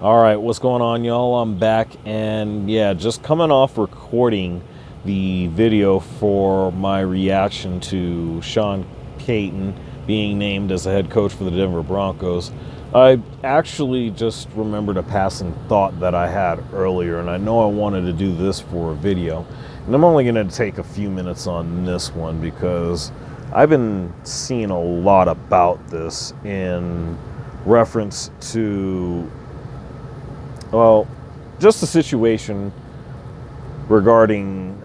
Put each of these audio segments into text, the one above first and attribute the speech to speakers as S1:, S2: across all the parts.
S1: All right, what's going on, y'all? I'm back, and yeah, just coming off recording the video for my reaction to Sean Payton being named as the head coach for the Denver Broncos. I actually just remembered a passing thought that I had earlier, and I know I wanted to do this for a video. And I'm only going to take a few minutes on this one because I've been seeing a lot about this in reference to, well, just the situation regarding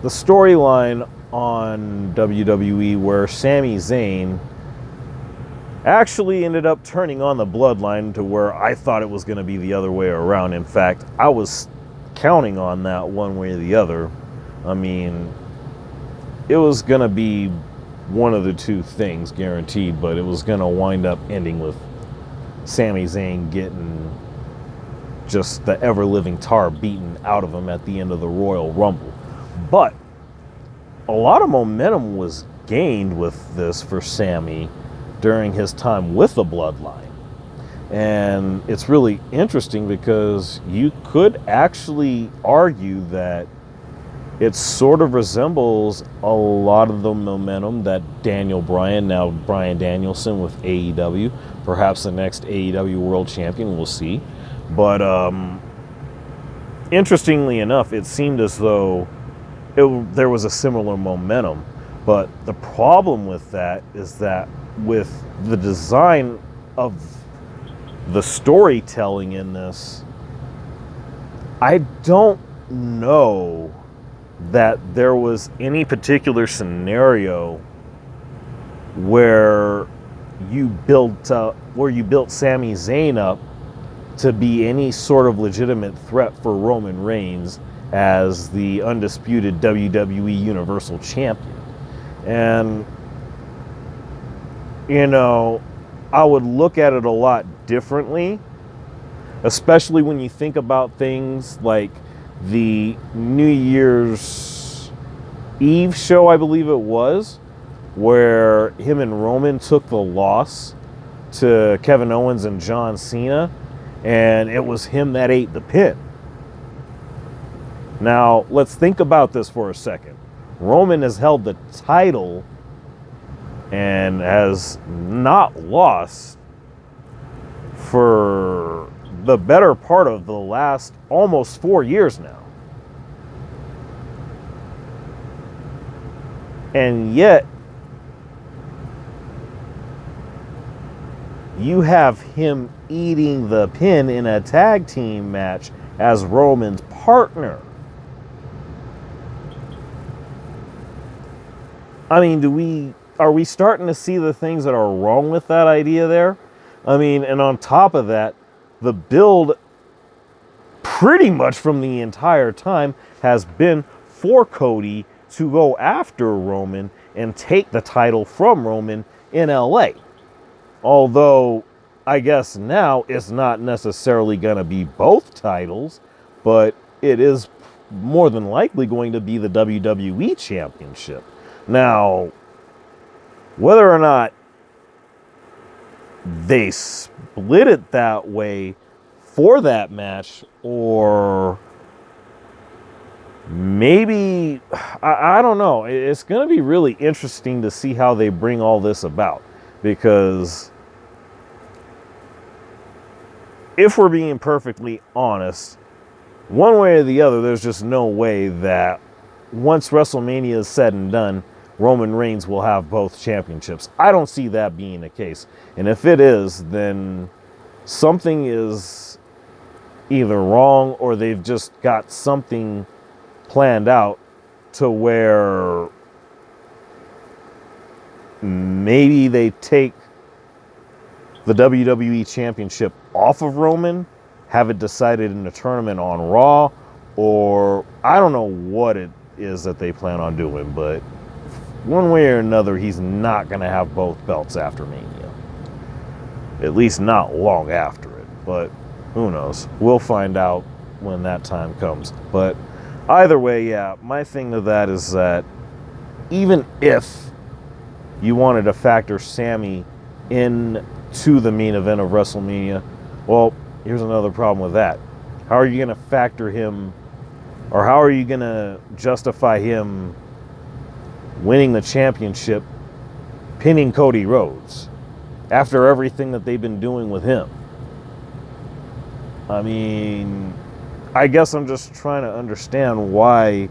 S1: the storyline on WWE where Sami Zayn actually ended up turning on the bloodline to where I thought it was going to be the other way around. In fact, I was counting on that one way or the other. I mean, it was going to be one of the two things guaranteed, but it was going to wind up ending with Sami Zayn getting just the ever-living tar beaten out of him at the end of the Royal Rumble. But a lot of momentum was gained with this for Sami during his time with the Bloodline. And it's really interesting because you could actually argue that it sort of resembles a lot of the momentum that Daniel Bryan, now Bryan Danielson with AEW, perhaps the next AEW World Champion, we'll see. But interestingly enough, it seemed as though there was a similar momentum. But the problem with that is that with the design of the storytelling in this, I don't know that there was any particular scenario where you built Sami Zayn up to be any sort of legitimate threat for Roman Reigns as the undisputed WWE Universal Champion. And, you know, I would look at it a lot differently, especially when you think about things like the New Year's Eve show, I believe it was, where him and Roman took the loss to Kevin Owens and John Cena, and it was him that ate the pin. Now, let's think about this for a second. Roman has held the title and has not lost for the better part of the last almost 4 years now. And yet, you have him eating the pin in a tag team match as Roman's partner. I mean, are we starting to see the things that are wrong with that idea there? I mean, and on top of that, the build pretty much from the entire time has been for Cody to go after Roman and take the title from Roman in LA. Although, I guess now it's not necessarily going to be both titles, but it is more than likely going to be the WWE Championship. Now, whether or not they split it that way for that match, or maybe, I don't know. It's going to be really interesting to see how they bring all this about. Because if we're being perfectly honest, one way or the other, there's just no way that once WrestleMania is said and done, Roman Reigns will have both championships. I don't see that being the case. And if it is, then something is either wrong or they've just got something planned out to where maybe they take the WWE Championship off of Roman, have it decided in a tournament on Raw, or I don't know what it is that they plan on doing, but one way or another, he's not going to have both belts after Mania. At least not long after it, but who knows? We'll find out when that time comes. But either way, yeah, my thing to that is that even if you wanted to factor Sami into the main event of WrestleMania, well, here's another problem with that. How are you going to factor him, or how are you going to justify him winning the championship, pinning Cody Rhodes after everything that they've been doing with him? I mean, I guess I'm just trying to understand why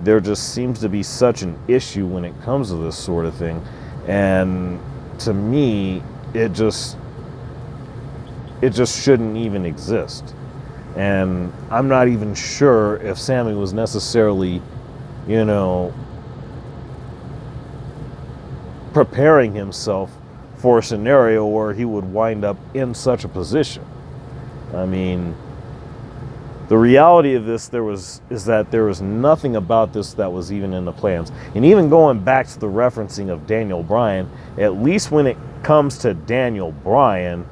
S1: there just seems to be such an issue when it comes to this sort of thing. And to me, it just shouldn't even exist. And I'm not even sure if Sami was necessarily, you know, preparing himself for a scenario where he would wind up in such a position. I mean, the reality of this is that there was nothing about this that was even in the plans. And even going back to the referencing of Daniel Bryan, at least when it comes to Daniel Bryan,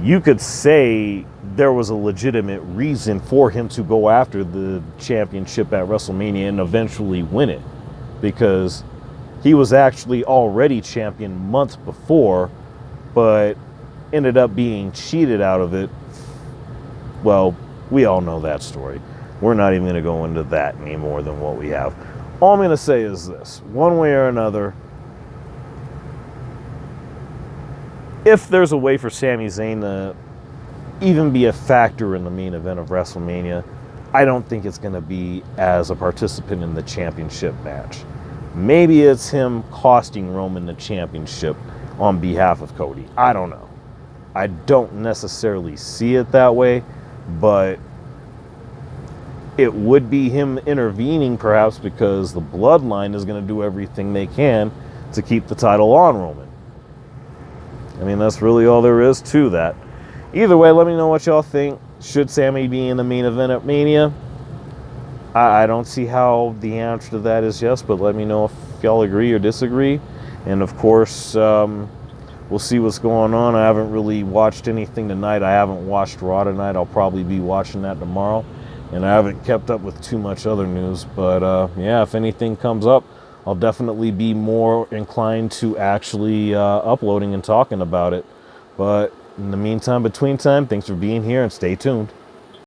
S1: you could say there was a legitimate reason for him to go after the championship at WrestleMania and eventually win it, because he was actually already champion months before, but ended up being cheated out of it. Well, we all know that story. We're not even going to go into that any more than what we have. All I'm going to say is this: one way or another, if there's a way for Sami Zayn to even be a factor in the main event of WrestleMania, I don't think it's going to be as a participant in the championship match. Maybe it's him costing Roman the championship on behalf of Cody. I don't know. I don't necessarily see it that way, but it would be him intervening perhaps because the Bloodline is going to do everything they can to keep the title on Roman. I mean, that's really all there is to that. Either way, let me know what y'all think. Should Sami be in the main event at Mania? I don't see how the answer to that is yes, but let me know if y'all agree or disagree. And of course, we'll see what's going on. I haven't really watched anything tonight. I haven't watched Raw tonight. I'll probably be watching that tomorrow. And I haven't kept up with too much other news. But yeah, if anything comes up, I'll definitely be more inclined to actually uploading and talking about it. But in the meantime, between time, thanks for being here and stay tuned.